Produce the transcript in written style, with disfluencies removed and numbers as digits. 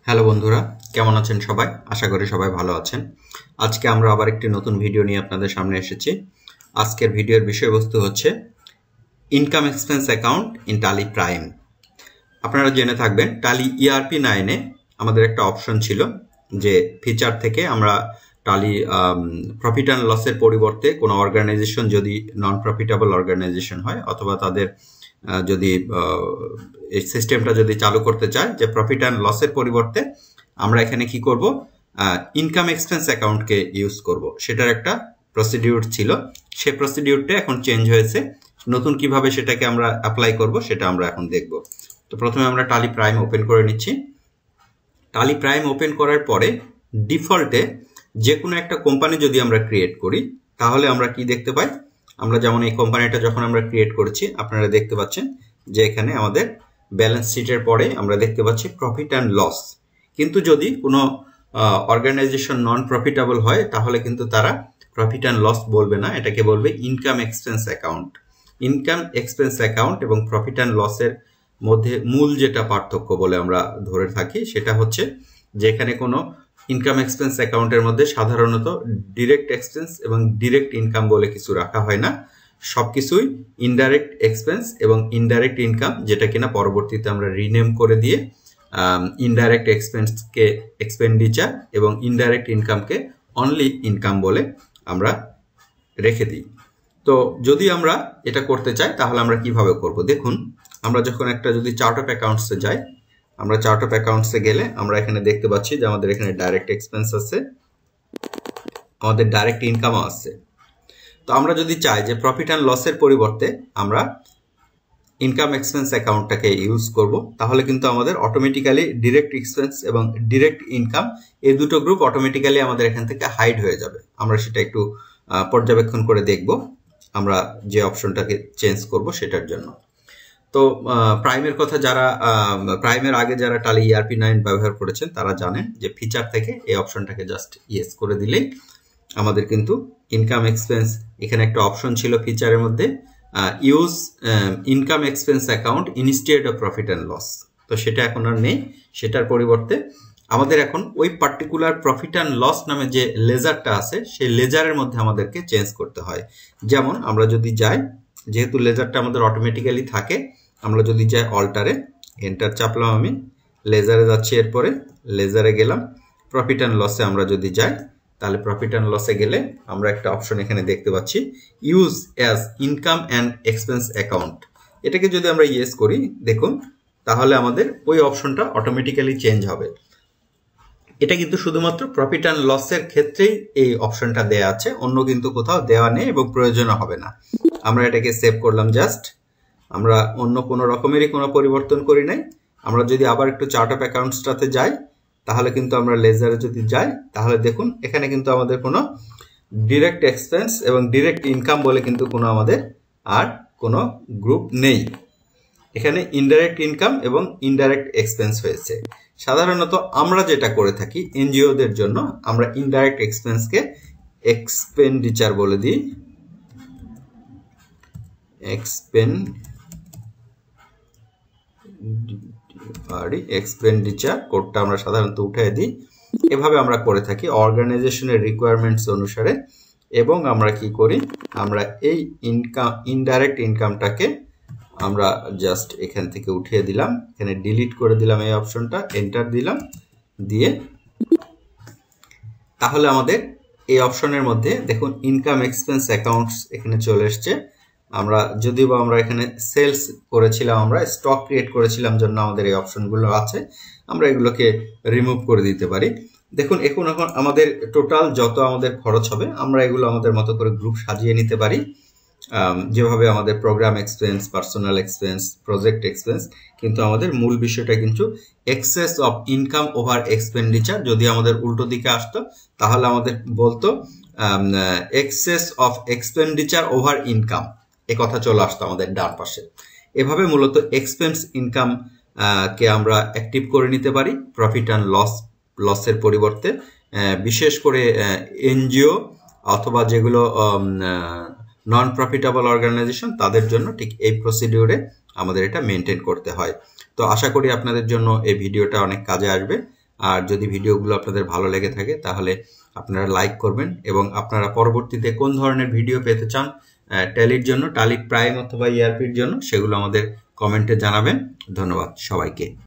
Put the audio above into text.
Hello বন্ধুরা, কেমন আছেন সবাই? আশা করি সবাই ভালো আছেন। আজকে আমরা আবার একটি নতুন ভিডিও নিয়ে আপনাদের সামনে এসেছি। আজকের ভিডিওর বিষয়বস্তু হচ্ছে income expense account in TallyPrime। আপনারা জেনে থাকবেন টালি ERP9 এ আমাদের একটা অপশন ছিল যে ফিচার থেকে আমরা টালি প্রফিট অ্যান্ড লসের পরিবর্তে কোনো অর্গানাইজেশন যদি নন প্রফিটেবল অর্গানাইজেশন হয় অথবা তাদের যদি এই সিস্টেমটা যদি চালু করতে চায় যে প্রফিট অ্যান্ড লসের পরিবর্তে আমরা এখানে কি করব, ইনকাম এক্সপেন্স অ্যাকাউন্টকে ইউজ করব, সেটার একটা প্রসিডিউর ছিল। সেই প্রসিডিউরটা এখন চেঞ্জ হয়েছে। নতুন কিভাবে সেটাকে আমরা অ্যাপ্লাই করব সেটা আমরা এখন দেখব। তো প্রথমে আমরা TallyPrime ওপেন করে নিচ্ছি। TallyPrime ওপেন করার পরে ডিফল্টে যে কোনো একটা কোম্পানি যদি আমরা ক্রিয়েট করি তাহলে আমরা কি দেখতে পাই, আমরা যেমন এই কোম্পানিটা যখন আমরা ক্রিয়েট করেছি আপনারা দেখতে পাচ্ছেন যে এখানে আমাদের ব্যালেন্স শিটের পরে আমরা দেখতে পাচ্ছি প্রফিট অ্যান্ড লস। কিন্তু যদি কোনো অর্গানাইজেশন নন প্রফিটেবল হয় তাহলে কিন্তু তারা প্রফিট অ্যান্ড লস বলবে না, এটাকে বলবে income expense account. Income expense account এবং প্রফিট অ্যান্ড লসের মধ্যে মূল যেটা পার্থক্য বলে আমরা ধরে থাকি সেটা হচ্ছে যে এখানে কোনো ইনকাম এক্সপেন্স অ্যাকাউন্টের মধ্যে সাধারণত ডিরেক্ট এক্সপেন্স এবং ডিরেক্ট ইনকাম বলে কিছু রাখা হয় না, সবকিছুই ইনডাইরেক্ট এক্সপেন্স এবং ইনডাইরেক্ট ইনকাম, যেটা কিনা পরবর্তীতে আমরা রিনেম করে দিয়ে ইনডাইরেক্ট এক্সপেন্সকে এক্সপেন্ডিচার এবং ইনডাইরেক্ট ইনকামকে অনলি ইনকাম বলে আমরা রেখে দিই। তো যদি আমরা এটা করতে চাই তাহলে আমরা কিভাবে করব, দেখুন আমরা যখন একটা যদি চার্ট অফ অ্যাকাউন্টসে যাই, আমরা চার্ট অফ অ্যাকাউন্টসে গেলে আমরা এখানে দেখতে পাচ্ছি যে আমাদের এখানে ডাইরেক্ট এক্সপেন্স আছে, আমাদের ডাইরেক্ট ইনকামও আছে। তো আমরা যদি চাই যে প্রফিট অ্যান্ড লসের পরিবর্তে আমরা ইনকাম এক্সপেন্স অ্যাকাউন্টটাকে ইউজ করব তাহলে কিন্তু আমাদের অটোমেটিক্যালি ডিরেক্ট এক্সপেন্স এবং ডিরেক্ট ইনকাম এই দুটো গ্রুপ অটোমেটিক্যালি আমাদের এখান থেকে হাইড হয়ে যাবে। আমরা সেটা একটু পর্যবেক্ষণ করে দেখব আমরা যে অপশনটাকে চেঞ্জ করব সেটার জন্য। তো প্রাইমের কথা যারা প্রাইমের আগে যারা টালি ERP9 ব্যবহার করেছেন তারা জানেন যে ফিচার থেকে এই অপশনটাকে জাস্ট ইয়েস করে দিলেই আমাদের কিন্তু ইনকাম এক্সপেন্স, এখানে একটা অপশন ছিল ফিচারের মধ্যে use income expense account instead of profit and loss, তো সেটা এখন আর নেই। সেটার পরিবর্তে আমাদের এখন ওই পার্টিকুলার প্রফিট অ্যান্ড লস নামে যে লেজারটা আছে সেই লেজারের মধ্যে আমাদেরকে চেঞ্জ করতে হয়। যেমন আমরা যদি যাই, যেহেতু লেজারটা আমাদের অটোমেটিক্যালি থাকে, আমরা যদি যাই অল্টারে, এন্টার চাপলাম, আমি লেজারে যাচ্ছি, এরপরে লেজারে গেলাম, প্রফিট অ্যান্ড লসে আমরা যদি যাই তাহলে প্রফিট অ্যান্ড লসে গেলে আমরা একটা অপশন এখানে দেখতে পাচ্ছি use as income and expense account. এটাকে যদি আমরা ইয়েস করি দেখুন তাহলে আমাদের ওই অপশনটা অটোমেটিক্যালি চেঞ্জ হবে। এটা কিন্তু শুধুমাত্র প্রফিট অ্যান্ড লসের ক্ষেত্রেই এই অপশনটা দেয়া আছে, অন্য কিন্তু কোথাও দেওয়া নেই এবং প্রয়োজনও হবে না। আমরা এটাকে সেভ করলাম জাস্ট, আমরা অন্য কোনো রকমেরই কোনো পরিবর্তন করি নাই। আমরা যদি আবার একটু চার্ট অফ অ্যাকাউন্টসটাতে যাই তাহলে কিন্তু আমরা লেজারে যদি যাই তাহলে দেখুন এখানে কিন্তু আমাদের কোনো ডিরেক্ট এক্সপেন্স এবং ডিরেক্ট ইনকাম বলে কিন্তু কোনো আমাদের আর কোনো গ্রুপ নেই। এখানে ইনডাইরেক্ট ইনকাম এবং ইনডাইরেক্ট এক্সপেন্স হয়েছে। সাধারণত আমরা যেটা করে থাকি এনজিওদের জন্য, আমরা ইনডাইরেক্ট এক্সপেন্সকে এক্সপেন্ডিচার বলে দিই, এক্সপেন্ডিচার কোডটা আমরা সাধারণত উঠিয়ে দিই। এভাবে আমরা করে থাকি অর্গানাইজেশনের রিকোয়ারমেন্টস অনুসারে। এবং আমরা কি করি, আমরা এই ইনকাম ইনডাইরেক্ট ইনকামটাকে আমরা জাস্ট এখান থেকে উঠিয়ে দিলাম, এখানে ডিলিট করে দিলাম এই অপশনটা, এন্টার দিলাম, দিয়ে তাহলে আমাদের এই অপশনের মধ্যে দেখুন ইনকাম এক্সপেন্স অ্যাকাউন্টস এখানে চলে এসছে। আমরা যদিও আমরা এখানে সেলস করেছিলাম, আমরা স্টক ক্রিয়েট করেছিলাম জন্য আমাদের এই অপশনগুলো আছে, আমরা এগুলোকে রিমুভ করে দিতে পারি। দেখুন এখন আমাদের টোটাল যত আমাদের খরচ হবে আমরা এগুলো আমাদের মতো করে গ্রুপ সাজিয়ে নিতে পারি, যেভাবে আমাদের program expense, personal expense, project expense. কিন্তু আমাদের মূল বিষয়টা কিন্তু excess of income over expenditure. যদি আমাদের উল্টো দিকে আসতো তাহলে আমাদের বলতো excess of expenditure over income, এ কথা চলে আসতো আমাদের ডান পাশে। এভাবে মূলত এক্সপেন্স ইনকাম কে আমরা অ্যাক্টিভ করে নিতে পারি প্রফিট অ্যান্ড লসের পরিবর্তে। বিশেষ করে এনজিও অথবা যেগুলো নন প্রফিটেবল অর্গানাইজেশন তাদের জন্য ঠিক এই প্রসিডিউরে আমাদের এটা মেনটেন করতে হয়। তো আশা করি আপনাদের জন্য এই ভিডিওটা অনেক কাজে আসবে। আর যদি ভিডিওগুলো আপনাদের ভালো লেগে থাকে তাহলে আপনারা লাইক করবেন এবং আপনারা পরবর্তীতে কোন ধরনের ভিডিও পেতে চান ট্যালির জন্য, ট্যালি প্রাইম অথবা ইআরপির জন্য, সেগুলো আমাদের কমেন্টে জানাবেন। ধন্যবাদ সবাইকে।